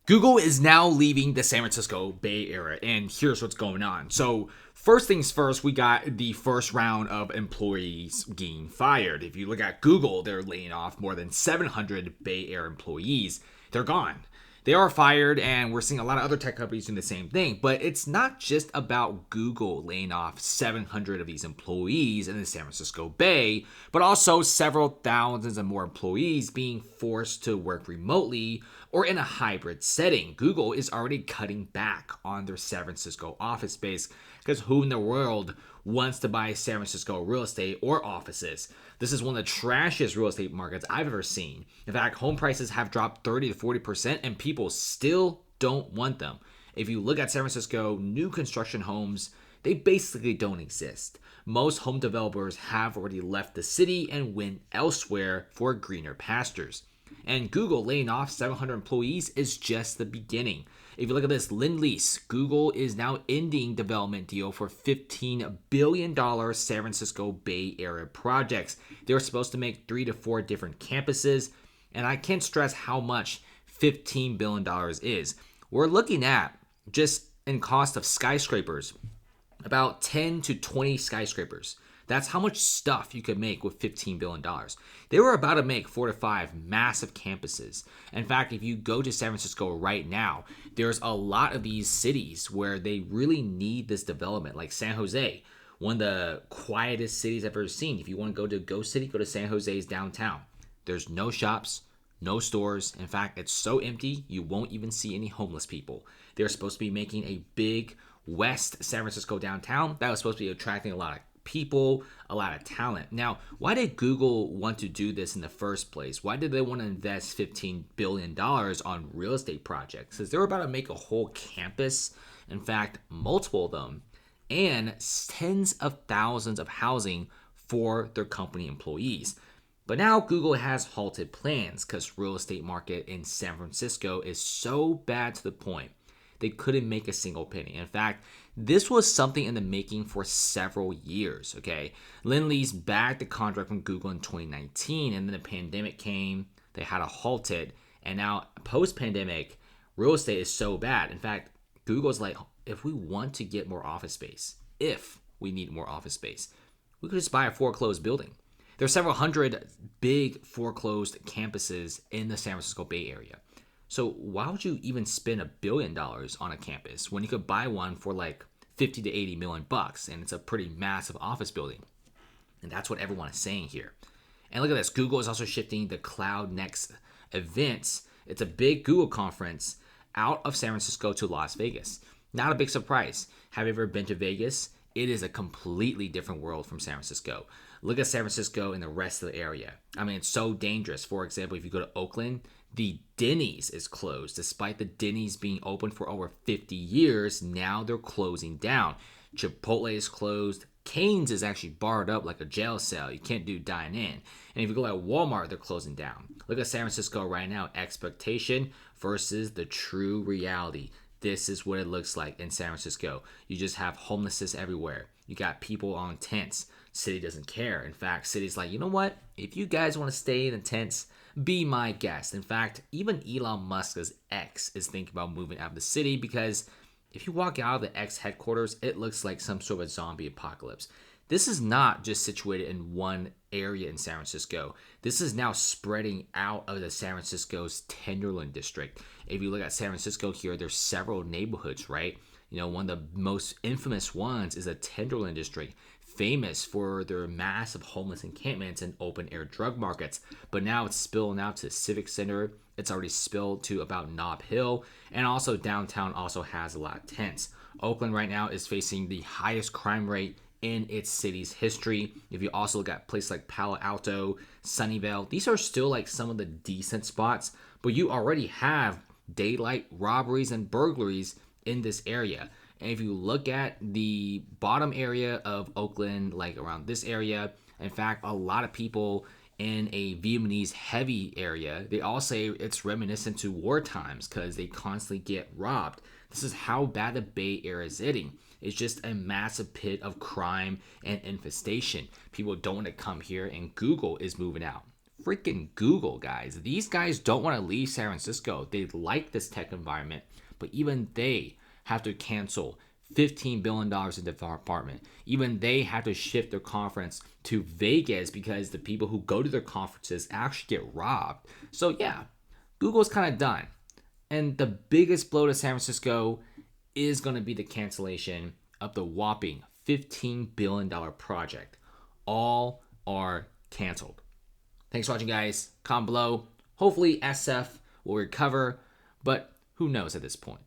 Google is now leaving the San Francisco Bay Area, and here's what's going on. So, first things first, we got the first round of employees getting fired. If you look at Google, they're laying off more than 700 Bay Area employees. They're gone. They are fired, and we're seeing a lot of other tech companies doing the same thing. But it's not just about Google laying off 700 of these employees in the San Francisco Bay, but also several thousands of more employees being forced to work remotely or in a hybrid setting. Google is already cutting back on their San Francisco office space because who in the world wants to buy San Francisco real estate or offices? This is one of the trashiest real estate markets I've ever seen. In fact, home prices have dropped 30 to 40% and people still don't want them. If you look at San Francisco, new construction homes, they basically don't exist. Most home developers have already left the city and went elsewhere for greener pastures. And Google laying off 700 employees is just the beginning. If you look at this, Lend-Lease, Google is now ending development deal for $15 billion San Francisco Bay Area projects. They're supposed to make 3 to 4 different campuses, and I can't stress how much $15 billion is. We're looking at, just in cost of skyscrapers, about 10 to 20 skyscrapers. That's how much stuff you could make with $15 billion. They were about to make 4 to 5 massive campuses. In fact, if you go to San Francisco right now, there's a lot of these cities where they really need this development, like San Jose, one of the quietest cities I've ever seen. If you want to go to Ghost City, go to San Jose's downtown. There's no shops, no stores. In fact, it's so empty, you won't even see any homeless people. They're supposed to be making a big West San Francisco downtown that was supposed to be attracting a lot of people, a lot of talent. Now, why did Google want to do this in the first place? Why did they want to invest $15 billion on real estate projects? Because they were about to make a whole campus, in fact, multiple of them, and tens of thousands of housing for their company employees. But now Google has halted plans because real estate market in San Francisco is so bad to the point they couldn't make a single penny. In fact, this was something in the making for several years, okay? Lend-Lease bagged the contract from Google in 2019, and then the pandemic came, they had to halt it, and now post-pandemic, real estate is so bad. In fact, Google's like, if we want to get more office space, if we need more office space, we could just buy a foreclosed building. There are several hundred big foreclosed campuses in the San Francisco Bay Area. So why would you even spend $1 billion on a campus when you could buy one for like 50 to 80 million bucks, and it's a pretty massive office building? And that's what everyone is saying here. And look at this, Google is also shifting the Cloud Next events. It's a big Google conference out of San Francisco to Las Vegas. Not a big surprise. Have you ever been to Vegas? It is a completely different world from San Francisco. Look at San Francisco and the rest of the area. I mean, it's so dangerous. For example, if you go to Oakland, the Denny's is closed. Despite the Denny's being open for over 50 years, now they're closing down. Chipotle is closed. Cane's is actually barred up like a jail cell. You can't do dine in. And if you go at Walmart, they're closing down. Look at San Francisco right now. Expectation versus the true reality. This is what it looks like in San Francisco. You just have homelessness everywhere. You got people on tents. City doesn't care. In fact, city's like, you know what? If you guys want to stay in the tents, be my guest. In fact, even Elon Musk's X is thinking about moving out of the city because if you walk out of the X headquarters, it looks like some sort of zombie apocalypse. This is not just situated in one area in San Francisco. This is now spreading out of the San Francisco's Tenderloin district. If you look at San Francisco here, there's several neighborhoods, right? You know, one of the most infamous ones is the Tenderloin district, famous for their massive homeless encampments and open air drug markets. But now it's spilling out to the Civic Center. It's already spilled to about Nob Hill. And also downtown also has a lot of tents. Oakland right now is facing the highest crime rate in its city's history. If you also look at places like Palo Alto, Sunnyvale, these are still like some of the decent spots, but you already have daylight robberies and burglaries in this area. And if you look at the bottom area of Oakland, like around this area, in fact, a lot of people in a Vietnamese heavy area, they all say it's reminiscent to war times because they constantly get robbed. This is how bad the Bay Area is hitting. It's just a massive pit of crime and infestation. People don't want to come here, and Google is moving out. freaking Google, guys. These guys don't want to leave San Francisco. They like this tech environment, but even they have to cancel $15 billion in the department. Even they have to shift their conference to Vegas because the people who go to their conferences actually get robbed. So yeah, Google's kind of done. And the biggest blow to San Francisco is going to be the cancellation of the whopping $15 billion project. All are canceled. Thanks for watching, guys. Comment below. Hopefully SF will recover, but who knows at this point.